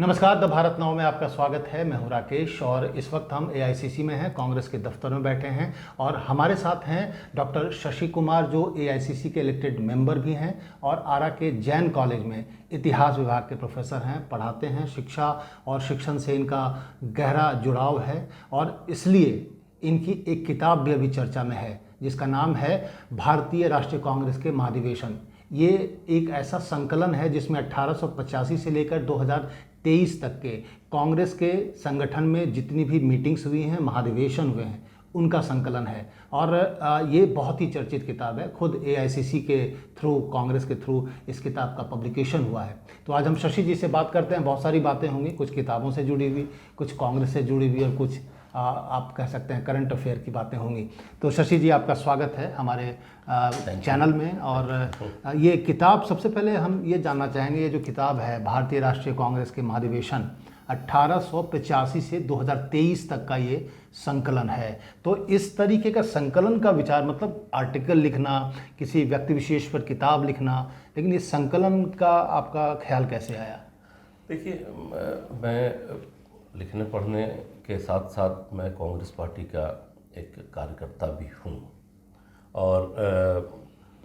नमस्कार। The Bharat now में आपका स्वागत है। मैं हूं राकेश और इस वक्त हम एआईसीसी में हैं, कांग्रेस के दफ्तर में बैठे हैं और हमारे साथ हैं डॉक्टर शशि कुमार, जो एआईसीसी के इलेक्टेड मेंबर भी हैं और आरा के जैन कॉलेज में इतिहास विभाग के प्रोफेसर हैं, पढ़ाते हैं। शिक्षा और शिक्षण से इनका गहरा जुड़ाव है और इसलिए इनकी एक किताब भी अभी चर्चा में है जिसका नाम है भारतीय राष्ट्रीय कांग्रेस के महाधिवेशन। ये एक ऐसा संकलन है जिसमें 1885 से लेकर 2023 तक के कांग्रेस के संगठन में जितनी भी मीटिंग्स हुई हैं, महाधिवेशन हुए हैं, उनका संकलन है और ये बहुत ही चर्चित किताब है। खुद एआईसीसी के थ्रू, कांग्रेस के थ्रू इस किताब का पब्लिकेशन हुआ है। तो आज हम शशि जी से बात करते हैं। बहुत सारी बातें होंगी, कुछ किताबों से जुड़ी हुई, कुछ कांग्रेस से जुड़ी हुई और कुछ आप कह सकते हैं करंट अफेयर की बातें होंगी। तो शशि जी, आपका स्वागत है हमारे चैनल में। और ये किताब, सबसे पहले हम ये जानना चाहेंगे, ये जो किताब है भारतीय राष्ट्रीय कांग्रेस के महाधिवेशन 1885 से 2023 तक का ये संकलन है। तो इस तरीके का संकलन का विचार, मतलब आर्टिकल लिखना, किसी व्यक्ति विशेष पर किताब लिखना, लेकिन इस संकलन का आपका ख्याल कैसे आया? देखिए, मैं लिखने पढ़ने के साथ साथ मैं कांग्रेस पार्टी का एक कार्यकर्ता भी हूँ और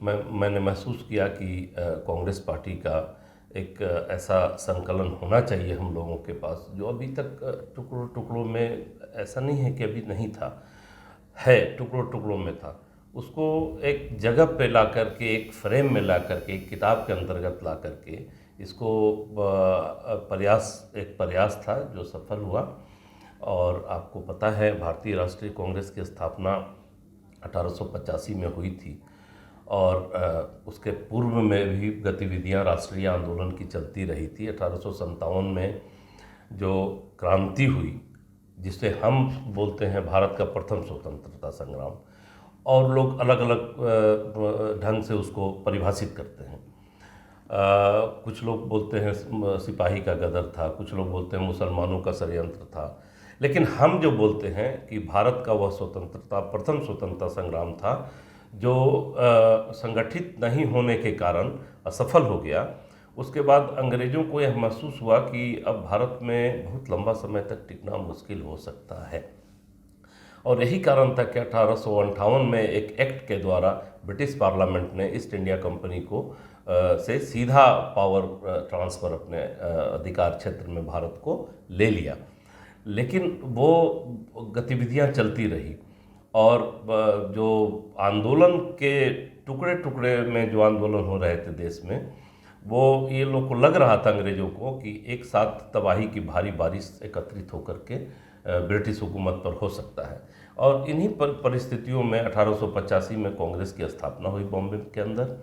मैंने महसूस किया कि कांग्रेस पार्टी का एक ऐसा संकलन होना चाहिए हम लोगों के पास, जो अभी तक टुकड़ों टुकड़ों में, ऐसा नहीं है कि अभी नहीं था, है, टुकड़ों टुकड़ों में था। उसको एक जगह पे ला करके, एक फ्रेम में ला करके, एक किताब के अंतर्गत ला करके इसको एक प्रयास था जो सफल हुआ। और आपको पता है, भारतीय राष्ट्रीय कांग्रेस की स्थापना 1885 में हुई थी और उसके पूर्व में भी गतिविधियां राष्ट्रीय आंदोलन की चलती रही थी। 1857 में जो क्रांति हुई, जिसे हम बोलते हैं भारत का प्रथम स्वतंत्रता संग्राम, और लोग अलग अलग ढंग से उसको परिभाषित करते हैं। कुछ लोग बोलते हैं सिपाही का गदर था, कुछ लोग बोलते हैं मुसलमानों का षड्यंत्र था, लेकिन हम जो बोलते हैं कि भारत का वह प्रथम स्वतंत्रता संग्राम था जो संगठित नहीं होने के कारण असफल हो गया। उसके बाद अंग्रेज़ों को यह महसूस हुआ कि अब भारत में बहुत लंबा समय तक टिकना मुश्किल हो सकता है, और यही कारण था कि 1858 में एक एक्ट के द्वारा ब्रिटिश पार्लियामेंट ने ईस्ट इंडिया कंपनी को से सीधा पावर ट्रांसफ़र अपने अधिकार क्षेत्र में भारत को ले लिया। लेकिन वो गतिविधियां चलती रही और जो आंदोलन के टुकड़े टुकड़े में जो आंदोलन हो रहे थे देश में, वो ये लोग को लग रहा था, अंग्रेज़ों को, कि एक साथ तबाही की भारी बारिश एकत्रित होकर के ब्रिटिश हुकूमत पर हो सकता है। और इन्हीं परिस्थितियों में 1885 में कांग्रेस की स्थापना हुई बॉम्बे के अंदर,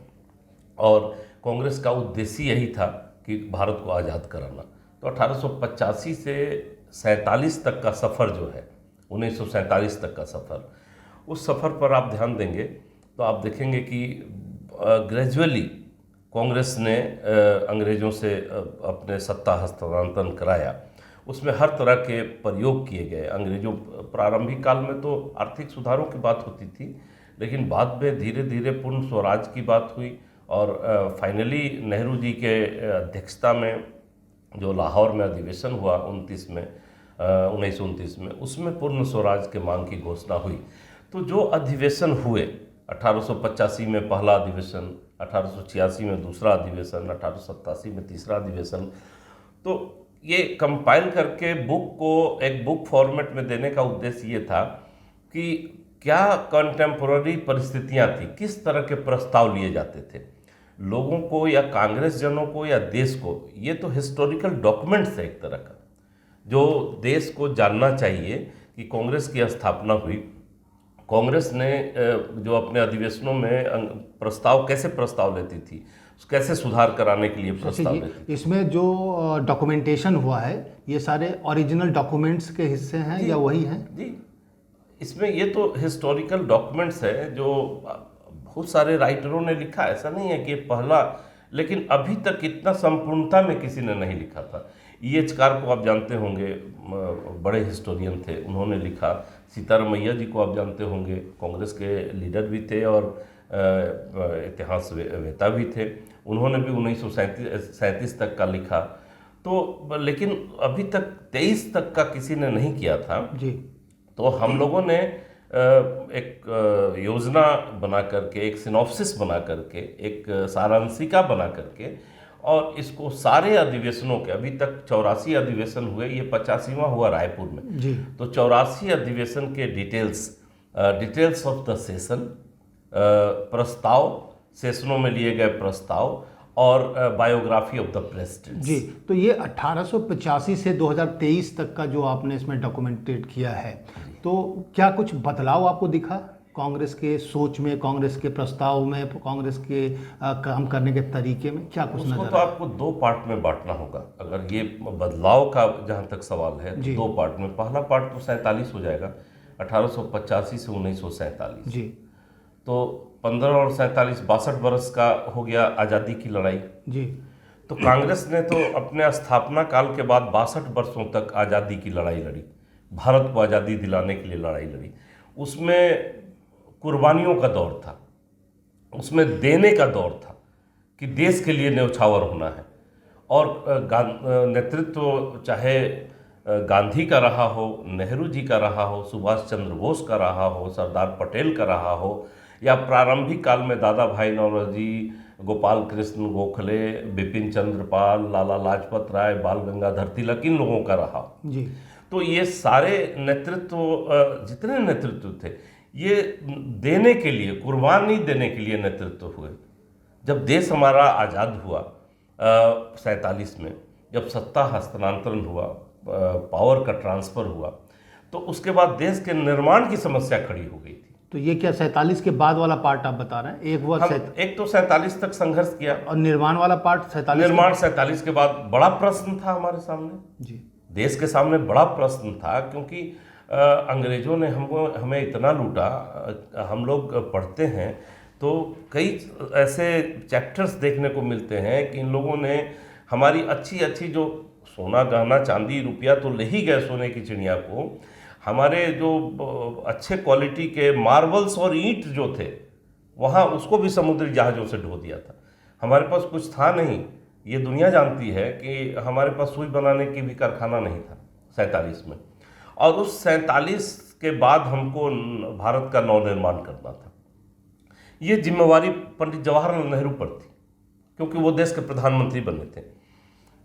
और कांग्रेस का उद्देश्य यही था कि भारत को आज़ाद कराना। तो 1885 से 47 तक का सफ़र जो है, 1947 तक का सफ़र, उस सफ़र पर आप ध्यान देंगे तो आप देखेंगे कि ग्रेजुअली कांग्रेस ने अंग्रेज़ों से अपने सत्ता हस्तांतरण कराया। उसमें हर तरह के प्रयोग किए गए। अंग्रेज़ों, प्रारंभिक काल में तो आर्थिक सुधारों की बात होती थी, लेकिन बाद में धीरे धीरे पूर्ण स्वराज की बात हुई और फाइनली नेहरू जी के अध्यक्षता में जो लाहौर में अधिवेशन हुआ 1929 में, उसमें पूर्ण स्वराज के मांग की घोषणा हुई। तो जो अधिवेशन हुए, 1885 में पहला अधिवेशन, 1886 में दूसरा अधिवेशन, 1887 में तीसरा अधिवेशन, तो ये कंपाइल करके बुक को एक बुक फॉर्मेट में देने का उद्देश्य ये था कि क्या कंटेम्पोररी परिस्थितियां थी, किस तरह के प्रस्ताव लिए जाते थे लोगों को, या कांग्रेस जनों को, या देश को। ये तो हिस्टोरिकल डॉक्यूमेंट्स है एक तरह का, जो देश को जानना चाहिए कि कांग्रेस की स्थापना हुई। कांग्रेस ने जो अपने अधिवेशनों में कैसे प्रस्ताव लेती थी, कैसे सुधार कराने के लिए प्रस्ताव लेती थी। इसमें जो डॉक्यूमेंटेशन हुआ है, ये सारे ओरिजिनल डॉक्यूमेंट्स के हिस्से हैं या वही हैं? जी, इसमें ये तो हिस्टोरिकल डॉक्यूमेंट्स है जो बहुत सारे राइटरों ने लिखा। ऐसा नहीं है कि पहला, लेकिन अभी तक इतना संपूर्णता में किसी ने नहीं लिखा था। EH कार को आप जानते होंगे, बड़े हिस्टोरियन थे, उन्होंने लिखा। सीतारामैया जी को आप जानते होंगे, कांग्रेस के लीडर भी थे और इतिहास वेता भी थे। उन्होंने भी 1937 तक का लिखा। तो लेकिन अभी तक 23 तक का किसी ने नहीं किया था। जी। तो हम लोगों ने एक योजना बना करके, एक सिनॉप्सिस बना करके, एक सारांशिका बना करके, और इसको सारे अधिवेशनों के, अभी तक 84 अधिवेशन हुए, ये 85वां हुआ रायपुर में। जी। तो 84 अधिवेशन के डिटेल्स ऑफ द सेशन, प्रस्ताव, सेशनों में लिए गए प्रस्ताव, और बायोग्राफी ऑफ द प्रेसिडेंट। जी। तो ये 1885 से 2023 तक का जो आपने इसमें डॉक्यूमेंटेड किया है, तो क्या कुछ बदलाव आपको दिखा कांग्रेस के सोच में, कांग्रेस के प्रस्ताव में, कांग्रेस के काम करने के तरीके में, क्या कुछ उसको नजर तो आया? आपको दो पार्ट में बांटना होगा। अगर ये बदलाव का जहाँ तक सवाल है तो दो पार्ट में। पहला पार्ट तो 47 हो जाएगा, 1885 से 1947। जी। तो 15 और 47, 62 वर्ष का हो गया आज़ादी की लड़ाई। जी। तो कांग्रेस ने तो अपने स्थापना काल के बाद 62 वर्षों तक आज़ादी की लड़ाई लड़ी, भारत को आज़ादी दिलाने के लिए लड़ाई लड़ी। उसमें कुर्बानियों का दौर था, उसमें देने का दौर था कि देश के लिए न्यौछावर होना है। और नेतृत्व चाहे गांधी का रहा हो, नेहरू जी का रहा हो, सुभाष चंद्र बोस का रहा हो, सरदार पटेल का रहा हो, या प्रारंभिक काल में दादा भाई नौरोजी, गोपाल कृष्ण गोखले, बिपिन चंद्र पाल, लाला लाजपत राय, बाल गंगाधर तिलक, इन लोगों का रहा हो। जी। तो ये सारे नेतृत्व, जितने नेतृत्व थे, ये देने के लिए, कुर्बानी देने के लिए नेतृत्व हुए। जब देश हमारा आज़ाद हुआ 47 में, जब सत्ता हस्तांतरण हुआ, पावर का ट्रांसफ़र हुआ, तो उसके बाद देश के निर्माण की समस्या खड़ी हो गई थी। तो ये क्या 47 के बाद वाला पार्ट आप बता रहे हैं? एक तो 47 तक संघर्ष किया, और निर्माण वाला पार्ट 47? निर्माण 47 के बाद बड़ा प्रश्न था हमारे सामने। जी। देश के सामने बड़ा प्रश्न था, क्योंकि अंग्रेजों ने हमें इतना लूटा। हम लोग पढ़ते हैं तो कई ऐसे चैप्टर्स देखने को मिलते हैं कि इन लोगों ने हमारी अच्छी अच्छी, जो सोना गहना चांदी रुपया तो ले ही गए, सोने की चिड़िया को, हमारे जो अच्छे क्वालिटी के मार्बल्स और ईंट जो थे वहाँ, उसको भी समुद्री जहाज़ों से ढो दिया था। हमारे पास कुछ था नहीं। ये दुनिया जानती है कि हमारे पास सुई बनाने की भी कारखाना नहीं था 47 में। और उस 47 के बाद हमको भारत का नवनिर्माण करना था। ये जिम्मेवारी पंडित जवाहरलाल नेहरू पर थी, क्योंकि वो देश के प्रधानमंत्री बने थे।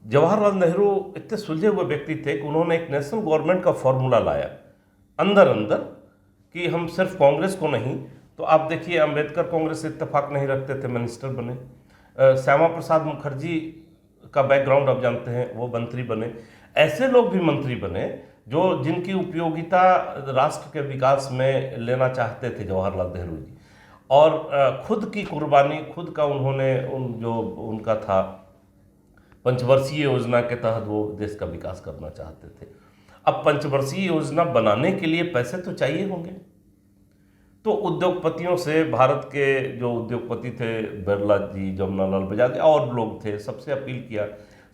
जवाहरलाल नेहरू इतने सुलझे हुए व्यक्ति थे कि उन्होंने एक नेशनल गवर्नमेंट का फॉर्मूला लाया अंदर अंदर, कि हम सिर्फ कांग्रेस को नहीं, तो आप देखिए अंबेडकर कांग्रेस से इत्तेफाक नहीं रखते थे, मिनिस्टर बने। श्यामा प्रसाद मुखर्जी का बैकग्राउंड आप जानते हैं, वो मंत्री बने। ऐसे लोग भी मंत्री बने जो जिनकी उपयोगिता राष्ट्र के विकास में लेना चाहते थे जवाहरलाल नेहरू जी। और खुद की कुर्बानी, खुद का उन्होंने जो उनका था पंचवर्षीय योजना के तहत वो देश का विकास करना चाहते थे। अब पंचवर्षीय योजना बनाने के लिए पैसे तो चाहिए होंगे, तो उद्योगपतियों से, भारत के जो उद्योगपति थे, बिरला जी, जमनालाल बजाज और लोग थे, सबसे अपील किया,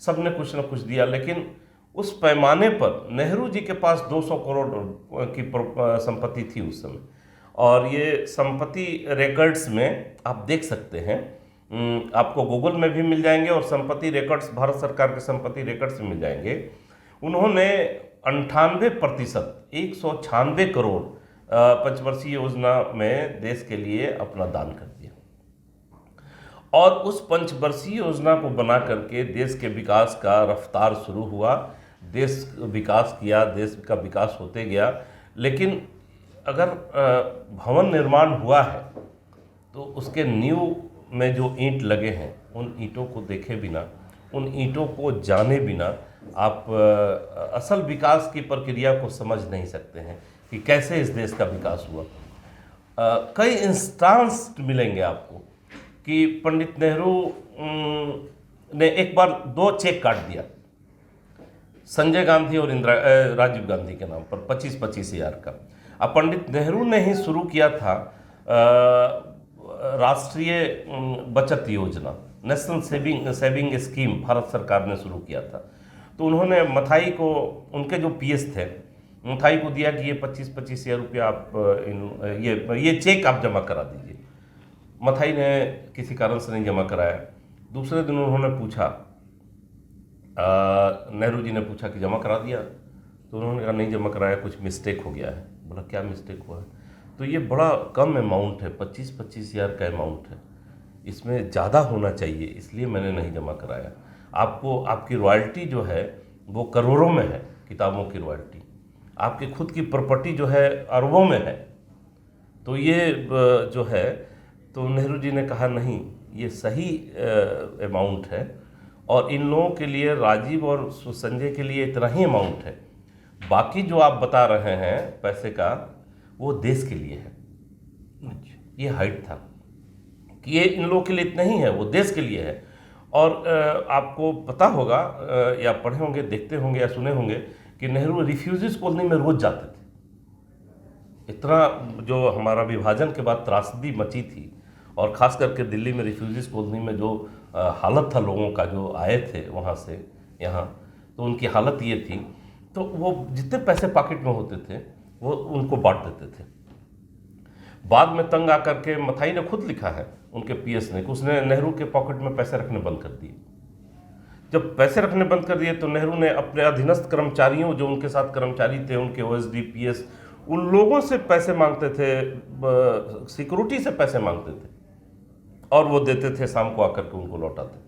सबने कुछ न कुछ दिया। लेकिन उस पैमाने पर नेहरू जी के पास 200 करोड़ की संपत्ति थी उस समय। और ये संपत्ति रिकॉर्ड्स में आप देख सकते हैं, आपको गूगल में भी मिल जाएंगे, और संपत्ति रिकॉर्ड्स, भारत सरकार के संपत्ति रिकॉर्ड्स में मिल जाएंगे। उन्होंने 98%, 196 करोड़ पंचवर्षीय योजना में देश के लिए अपना दान कर दिया। और उस पंचवर्षीय योजना को बना करके देश के विकास का रफ्तार शुरू हुआ। देश विकास किया, देश का विकास होते गया। लेकिन अगर भवन निर्माण हुआ है तो उसके नींव में जो ईंट लगे हैं, उन ईंटों को देखे बिना, उन ईंटों को जाने बिना आप असल विकास की प्रक्रिया को समझ नहीं सकते हैं कि कैसे इस देश का विकास हुआ। कई इंस्टांस मिलेंगे आपको कि पंडित नेहरू ने एक बार 2 चेक काट दिया संजय गांधी और राजीव गांधी के नाम पर 25-25 हज़ार का। अब पंडित नेहरू ने ही शुरू किया था राष्ट्रीय बचत योजना, नेशनल सेविंग स्कीम भारत सरकार ने शुरू किया था। तो उन्होंने मथाई को, उनके जो पीएस थे, मथाई को दिया कि ये 25-25 हज़ार रुपया आप ये चेक आप जमा करा दीजिए। मथाई ने किसी कारण से नहीं जमा कराया। दूसरे दिन उन्होंने पूछा नेहरू जी ने पूछा कि जमा करा दिया, तो उन्होंने कहा नहीं जमा कराया, कुछ मिस्टेक हो गया है। बोला क्या मिस्टेक हुआ है? तो ये बड़ा कम अमाउंट है, 25-25 हज़ार का अमाउंट है, इसमें ज़्यादा होना चाहिए, इसलिए मैंने नहीं जमा कराया। आपको आपकी रॉयल्टी जो है वो करोड़ों में है, किताबों की रॉयल्टी, आपकी खुद की प्रॉपर्टी जो है अरबों में है। तो ये जो है, तो नेहरू जी ने कहा नहीं, ये सही अमाउंट है, और इन लोगों के लिए, राजीव और संजय के लिए इतना ही अमाउंट है। बाकी जो आप बता रहे हैं पैसे का, वो देश के लिए है। अच्छा। ये हाइट था कि ये इन लोगों के लिए इतना ही है, वो देश के लिए है। और आपको पता होगा, या पढ़े होंगे, देखते होंगे या सुने होंगे कि नेहरू रिफ्यूजीज कॉलोनी में रोज जाते थे। इतना जो हमारा विभाजन के बाद त्रासदी मची थी, और ख़ास करके दिल्ली में रिफ्यूजीज कॉलोनी में जो हालत था लोगों का, जो आए थे वहाँ से यहाँ, तो उनकी हालत ये थी, तो वो जितने पैसे पॉकेट में होते थे वो उनको बांट देते थे। बाद में तंग आकर के मथाई ने खुद लिखा है, उनके पीएस ने, कि उसने नेहरू के पॉकेट में पैसे रखने बंद कर दिए। जब पैसे रखने बंद कर दिए तो नेहरू ने अपने अधीनस्थ कर्मचारियों, जो उनके साथ कर्मचारी थे, उनके ओएसडी पीएस, उन लोगों से पैसे मांगते थे, सिक्योरिटी से पैसे मांगते थे, और वो देते थे, शाम को आकर के उनको लौटाते थे।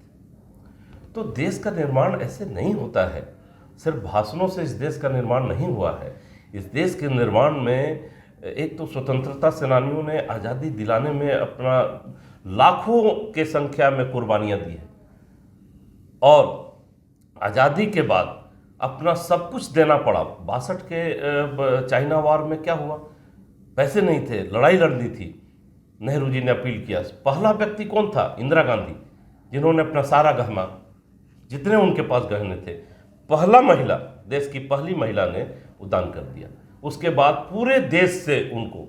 तो देश का निर्माण ऐसे नहीं होता है, सिर्फ भाषणों से इस देश का निर्माण नहीं हुआ है। इस देश के निर्माण में एक तो स्वतंत्रता सेनानियों ने आज़ादी दिलाने में अपना लाखों के संख्या में कुर्बानियाँ दी है, और आज़ादी के बाद अपना सब कुछ देना पड़ा। 62 के चाइना वार में क्या हुआ? पैसे नहीं थे, लड़ाई लड़नी थी, नेहरू जी ने अपील किया। पहला व्यक्ति कौन था? इंदिरा गांधी, जिन्होंने अपना सारा गहना, जितने उनके पास गहने थे, पहला महिला, देश की पहली महिला ने वो दान कर दिया। उसके बाद पूरे देश से उनको,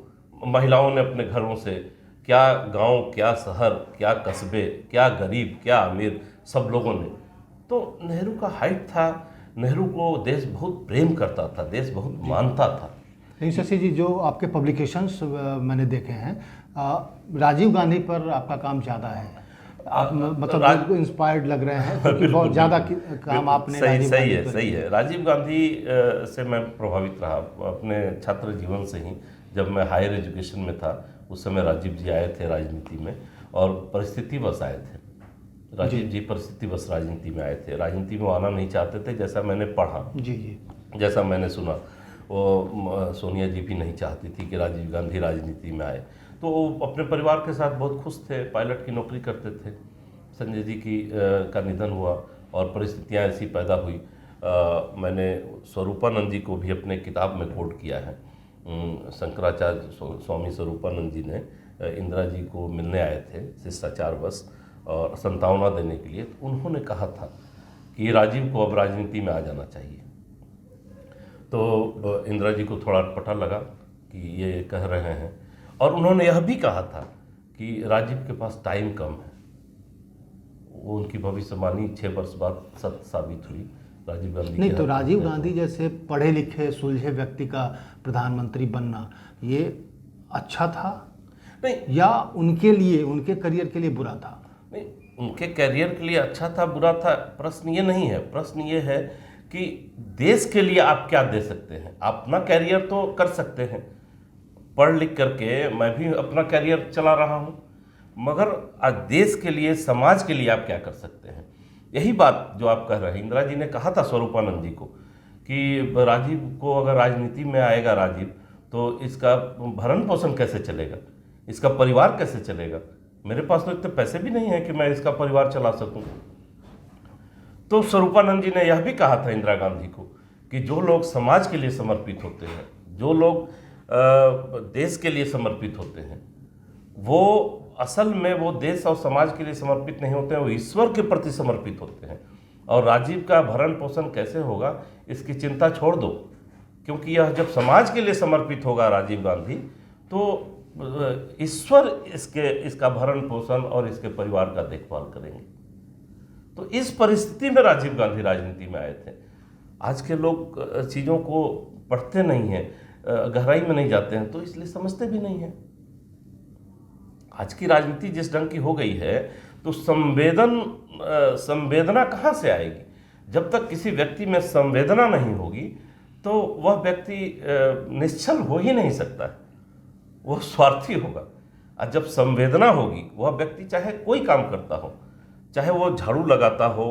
महिलाओं ने अपने घरों से, क्या गांव, क्या शहर, क्या कस्बे, क्या गरीब, क्या अमीर, सब लोगों ने। तो नेहरू का हाइट था, नेहरू को देश बहुत प्रेम करता था, देश बहुत मानता था। लेकिन शशि जी, जो आपके पब्लिकेशंस मैंने देखे हैं, राजीव गांधी पर आपका काम ज़्यादा है। आप मतलब इंस्पायर्ड लग रहे हैं, क्योंकि बहुत ज़्यादा काम आपने सही है। राजीव गांधी से मैं प्रभावित रहा अपने छात्र जीवन से ही। जब मैं हायर एजुकेशन में था, उस समय राजीव जी आए थे राजनीति में, और परिस्थितिवश आए थे। राजीव जी परिस्थितिवश राजनीति में आए थे, राजनीति में आना नहीं चाहते थे, जैसा मैंने पढ़ा, जी, जैसा मैंने सुना। वो सोनिया जी भी नहीं चाहती थी कि राजीव गांधी राजनीति में आए। तो वो अपने परिवार के साथ बहुत खुश थे, पायलट की नौकरी करते थे। संजय जी का निधन हुआ, और परिस्थितियां ऐसी पैदा हुई। मैंने स्वरूपानंद जी को भी अपने किताब में कोट किया है। शंकराचार्य स्वामी स्वरूपानंद जी ने इंदिरा जी को मिलने आए थे शिष्टाचार बस, और संतावना देने के लिए। तो उन्होंने कहा था कि राजीव को अब राजनीति में आ जाना चाहिए। तो इंदिरा जी को थोड़ा अटपटा लगा कि ये कह रहे हैं, और उन्होंने यह भी कहा था कि राजीव के पास टाइम कम है। वो उनकी भविष्यवाणी 6 वर्ष बाद सत्य साबित हुई। राजीव गांधी नहीं, तो राजीव गांधी जैसे पढ़े लिखे सुलझे व्यक्ति का प्रधानमंत्री बनना, ये अच्छा था नहीं, या उनके लिए, उनके करियर के लिए बुरा था? नहीं, उनके करियर के लिए अच्छा था, बुरा था, प्रश्न ये नहीं है। प्रश्न ये है कि देश के लिए आप क्या दे सकते हैं। आप अपना करियर तो कर सकते हैं, पढ़ लिख करके मैं भी अपना करियर चला रहा हूँ, मगर आज देश के लिए, समाज के लिए आप क्या कर सकते हैं? यही बात जो आप कह रहे हैं, इंदिरा जी ने कहा था स्वरूपानंद जी को कि राजीव को अगर राजनीति में आएगा राजीव, तो इसका भरण पोषण कैसे चलेगा, इसका परिवार कैसे चलेगा? मेरे पास तो इतने पैसे भी नहीं है कि मैं इसका परिवार चला सकूं। तो स्वरूपानंद जी ने यह भी कहा था इंदिरा गांधी को कि जो लोग समाज के लिए समर्पित होते हैं, जो लोग देश के लिए समर्पित होते हैं, वो असल में वो देश और समाज के लिए समर्पित नहीं होते हैं, वो ईश्वर के प्रति समर्पित होते हैं। और राजीव का भरण पोषण कैसे होगा, इसकी चिंता छोड़ दो, क्योंकि यह जब समाज के लिए समर्पित होगा राजीव गांधी, तो ईश्वर इसका भरण पोषण और इसके परिवार का देखभाल करेंगे। तो इस परिस्थिति में राजीव गांधी राजनीति में आए थे। आज के लोग चीज़ों को पढ़ते नहीं हैं, गहराई में नहीं जाते हैं, तो इसलिए समझते भी नहीं हैं। आज की राजनीति जिस ढंग की हो गई है, तो संवेदना कहाँ से आएगी? जब तक किसी व्यक्ति में संवेदना नहीं होगी तो वह व्यक्ति निश्चल हो ही नहीं सकता है, वह स्वार्थी होगा। और जब संवेदना होगी, वह व्यक्ति चाहे कोई काम करता हो, चाहे वो झाड़ू लगाता हो,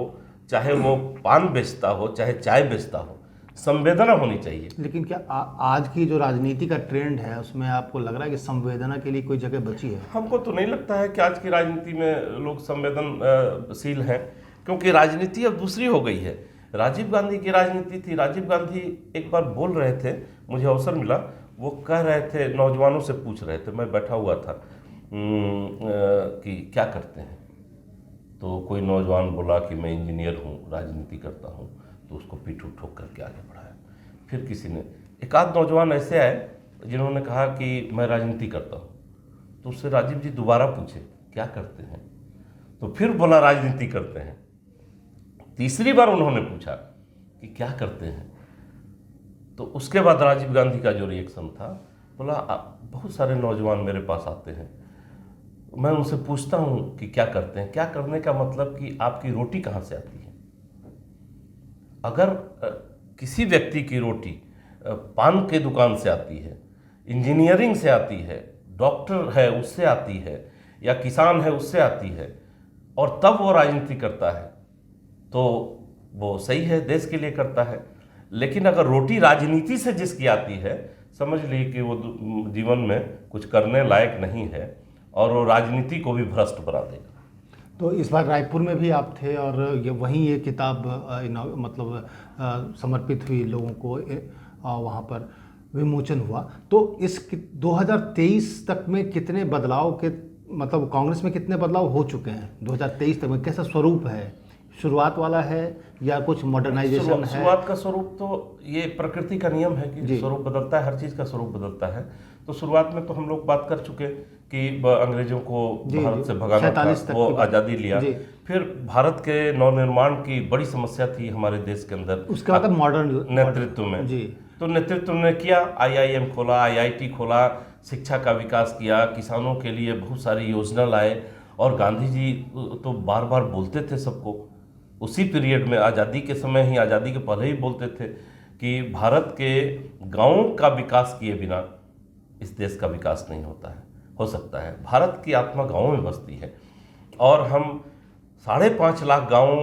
चाहे वो पान बेचता हो, चाहे चाय बेचता हो, संवेदना होनी चाहिए। लेकिन क्या आज की जो राजनीति का ट्रेंड है उसमें आपको लग रहा है कि संवेदना के लिए कोई जगह बची है? हमको तो नहीं लगता है कि आज की राजनीति में लोग संवेदनशील हैं, क्योंकि राजनीति अब दूसरी हो गई है। राजीव गांधी की राजनीति थी। राजीव गांधी एक बार बोल रहे थे, मुझे अवसर मिला, वो कह रहे थे, नौजवानों से पूछ रहे थे, मैं बैठा हुआ था कि क्या करते हैं, तो कोई नौजवान बोला कि मैं इंजीनियर हूँ, राजनीति करता हूँ, तो उसको पीठ ठोक करके आगे बढ़ाया। फिर किसी ने, एक आध नौजवान ऐसे आए जिन्होंने कहा कि मैं राजनीति करता हूँ, तो उससे राजीव जी दोबारा पूछे क्या करते हैं, तो फिर बोला राजनीति करते हैं। तीसरी बार उन्होंने पूछा कि क्या करते हैं, तो उसके बाद राजीव गांधी का जो रिएक्शन था, बोला बहुत सारे नौजवान मेरे पास आते हैं, मैं उनसे पूछता हूँ कि क्या करते हैं। क्या करने का मतलब कि आपकी रोटी कहाँ से आती है। अगर किसी व्यक्ति की रोटी पान के दुकान से आती है, इंजीनियरिंग से आती है, डॉक्टर है उससे आती है, या किसान है उससे आती है, और तब वो राजनीति करता है, तो वो सही है, देश के लिए करता है। लेकिन अगर रोटी राजनीति से जिसकी आती है, समझ ली कि वो जीवन में कुछ करने लायक नहीं है, और वो राजनीति को भी भ्रष्ट बना देगा। तो इस बार रायपुर में भी आप थे और वहीं ये किताब समर्पित हुई लोगों को, वहाँ पर विमोचन हुआ। तो इस 2023 तक में कितने बदलाव के, मतलब कांग्रेस में कितने बदलाव हो चुके हैं 2023 तक में? कैसा स्वरूप है? शुरुआत वाला है या कुछ मॉडर्नाइजेशन है? शुरुआत का स्वरूप तो ये प्रकृति का नियम है कि स्वरूप बदलता है, हर चीज़ का स्वरूप बदलता है। तो शुरुआत में तो हम लोग बात कर चुके कि अंग्रेजों को भारत से भगाना था, वो आज़ादी लिया। फिर भारत के नवनिर्माण की बड़ी समस्या थी हमारे देश के अंदर, उसके बाद मॉडर्न नेतृत्व में। तो नेतृत्व ने किया, IIM खोला, IIT खोला, शिक्षा का विकास किया, किसानों के लिए बहुत सारी योजना लाए। और गांधी जी तो बार बार बोलते थे सबको, उसी पीरियड में, आज़ादी के समय ही, आज़ादी के पहले ही बोलते थे कि भारत के गांवों का विकास किए बिना इस देश का विकास नहीं होता है, हो सकता है। भारत की आत्मा गांवों में बसती है, और हम 5.5 लाख गांवों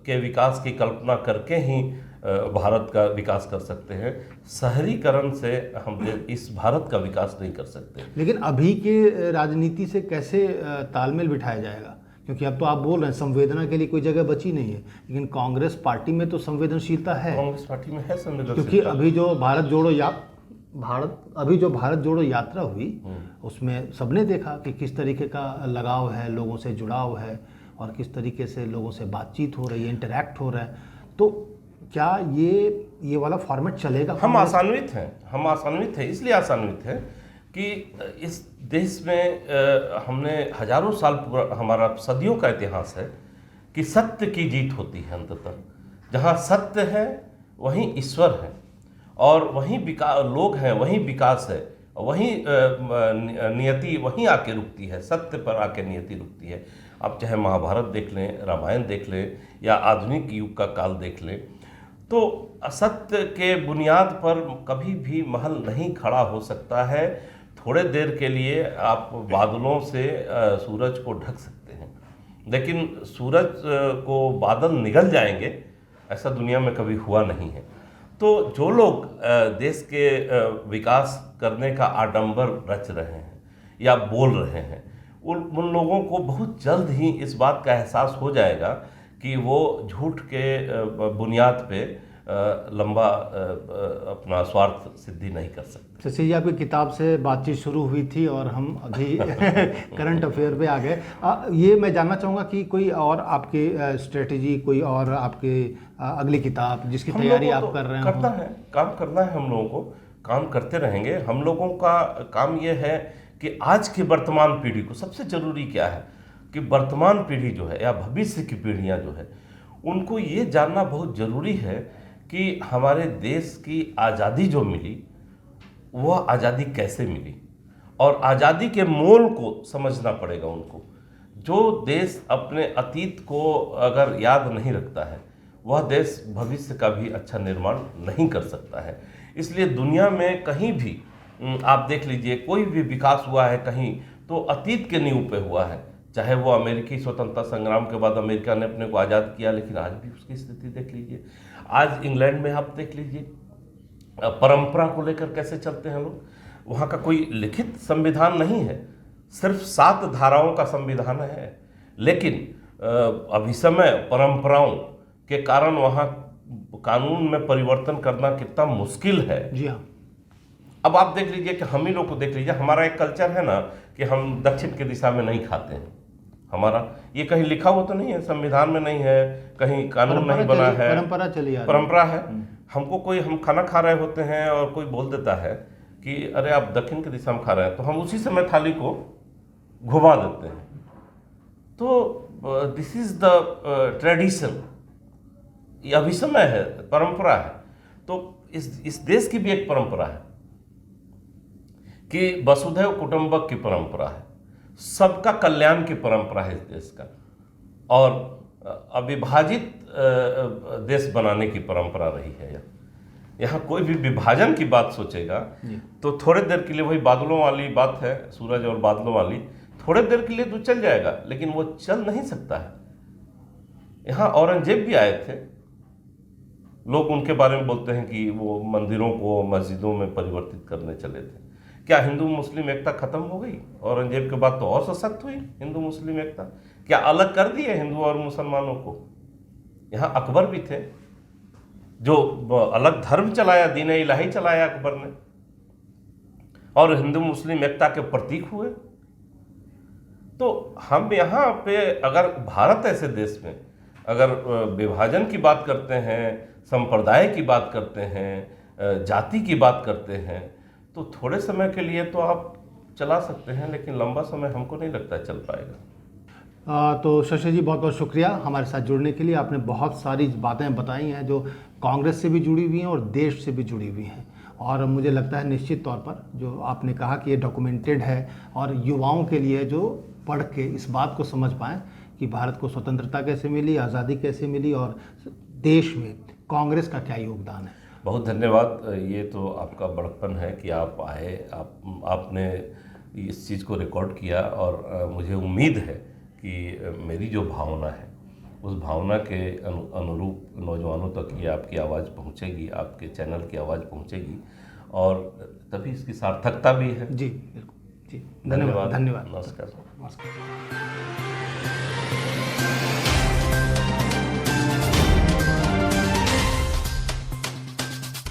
के विकास की कल्पना करके ही भारत का विकास कर सकते हैं। शहरीकरण से हम इस भारत का विकास नहीं कर सकते। लेकिन अभी के राजनीति से कैसे तालमेल बिठाया जाएगा? क्योंकि अब तो आप बोल रहे हैं संवेदना के लिए कोई जगह बची नहीं है, लेकिन कांग्रेस पार्टी में तो संवेदनशीलता है। कांग्रेस पार्टी में है संवेदनशीलता, क्योंकि अभी जो भारत जोड़ो यात्रा हुई, उसमें सबने देखा कि किस तरीके का लगाव है, लोगों से जुड़ाव है, और किस तरीके से लोगों से बातचीत हो रही है, इंटरैक्ट हो रहा है। तो क्या ये वाला फॉर्मेट चलेगा? हम आशान्वित हैं, इसलिए आशान्वित हैं कि इस देश में हमने हजारों साल पूरा, हमारा सदियों का इतिहास है कि सत्य की जीत होती है अंततः। जहाँ सत्य है वहीं ईश्वर है, और वहीं लोग हैं, वहीं विकास है, वहीं नियति वहीं आके रुकती है, सत्य पर आके नियति रुकती है। आप चाहे महाभारत देख लें, रामायण देख लें, या आधुनिक युग का काल देख लें, तो असत्य के बुनियाद पर कभी भी महल नहीं खड़ा हो सकता है। थोड़े देर के लिए आप बादलों से सूरज को ढक सकते हैं, लेकिन सूरज को बादल निगल जाएंगे, ऐसा दुनिया में कभी हुआ नहीं है। तो जो लोग देश के विकास करने का आडंबर रच रहे हैं या बोल रहे हैं, उन लोगों को बहुत जल्द ही इस बात का एहसास हो जाएगा कि वो झूठ के बुनियाद पे लंबा अपना स्वार्थ सिद्धि नहीं कर सकते। शशि जी, आपकी किताब से बातचीत शुरू हुई थी और हम अभी करंट अफेयर पे आ गए। ये मैं जानना चाहूँगा कि कोई और आपकी स्ट्रेटजी, कोई और आपकी अगली किताब जिसकी तैयारी आप कर रहे हैं? काम करना है हम लोगों को, काम करते रहेंगे। हम लोगों का काम ये है कि आज की वर्तमान पीढ़ी को, सबसे ज़रूरी क्या है कि वर्तमान पीढ़ी जो है या भविष्य की पीढ़ियाँ जो है, उनको ये जानना बहुत ज़रूरी है कि हमारे देश की आज़ादी जो मिली, वह आज़ादी कैसे मिली, और आज़ादी के मोल को समझना पड़ेगा उनको। जो देश अपने अतीत को अगर याद नहीं रखता है, वह देश भविष्य का भी अच्छा निर्माण नहीं कर सकता है। इसलिए दुनिया में कहीं भी आप देख लीजिए, कोई भी विकास हुआ है कहीं तो अतीत के नींव पे हुआ है। चाहे वो अमेरिकी स्वतंत्रता संग्राम के बाद अमेरिका ने अपने को आज़ाद किया, लेकिन आज भी उसकी स्थिति देख लीजिए। आज इंग्लैंड में आप देख लीजिए, परंपरा को लेकर कैसे चलते हैं लोग। वहाँ का कोई लिखित संविधान नहीं है, सिर्फ 7 धाराओं का संविधान है, लेकिन अभिसमय परंपराओं के कारण वहाँ कानून में परिवर्तन करना कितना मुश्किल है। जी हाँ। अब आप देख लीजिए कि हम ही लोग को देख लीजिए, हमारा एक कल्चर है ना कि हम दक्षिण की दिशा में नहीं खाते हैं। हमारा ये कहीं लिखा हुआ तो नहीं है, संविधान में नहीं है, कहीं कानून नहीं बना है, परंपरा चली आ रही है। परंपरा है। हमको कोई, हम खाना खा रहे होते हैं और कोई बोल देता है कि अरे आप दक्षिण की दिशा में खा रहे हैं, तो हम उसी समय थाली को घुमा देते हैं। तो दिस इज द ट्रेडिशन, ये अभिसमय है, परंपरा है। तो इस देश की भी एक परंपरा है कि वसुधैव कुटुंबक की परंपरा है, सबका कल्याण की परंपरा है इस देश का, और अविभाजित देश बनाने की परंपरा रही है। यहाँ कोई भी विभाजन की बात सोचेगा तो थोड़े देर के लिए, वही बादलों वाली बात है, सूरज और बादलों वाली, थोड़े देर के लिए तो चल जाएगा, लेकिन वो चल नहीं सकता है। यहाँ औरंगजेब भी आए थे, लोग उनके बारे में बोलते हैं कि वो मंदिरों को मस्जिदों में परिवर्तित करने चले थे। क्या हिंदू मुस्लिम एकता खत्म हो गई? औरंगजेब के बाद तो और सशक्त हुई हिंदू मुस्लिम एकता। क्या अलग कर दिए हिंदू और मुसलमानों को? यहाँ अकबर भी थे जो अलग धर्म चलाया, दीन इलाही चलाया अकबर ने, और हिंदू मुस्लिम एकता के प्रतीक हुए। तो हम यहाँ पे अगर भारत ऐसे देश में अगर विभाजन की बात करते हैं, संप्रदाय की बात करते हैं, जाति की बात करते हैं, तो थोड़े समय के लिए तो आप चला सकते हैं, लेकिन लंबा समय हमको नहीं लगता चल पाएगा। तो शशि जी, बहुत बहुत शुक्रिया हमारे साथ जुड़ने के लिए। आपने बहुत सारी बातें बताई हैं जो कांग्रेस से भी जुड़ी हुई हैं और देश से भी जुड़ी हुई हैं, और मुझे लगता है निश्चित तौर पर जो आपने कहा कि ये डॉक्यूमेंटेड है, और युवाओं के लिए जो पढ़ के इस बात को समझ पाएँ कि भारत को स्वतंत्रता कैसे मिली, आज़ादी कैसे मिली, और देश में कांग्रेस का क्या योगदान है। बहुत धन्यवाद। ये तो आपका बड़प्पन है कि आप आए, आपने इस चीज़ को रिकॉर्ड किया, और मुझे उम्मीद है कि मेरी जो भावना है उस भावना के अनुरूप नौजवानों तक ये आपकी आवाज़ पहुंचेगी, आपके चैनल की आवाज़ पहुंचेगी, और तभी इसकी सार्थकता भी है। जी बिल्कुल जी। धन्यवाद। धन्यवाद। नमस्कार। नमस्कार।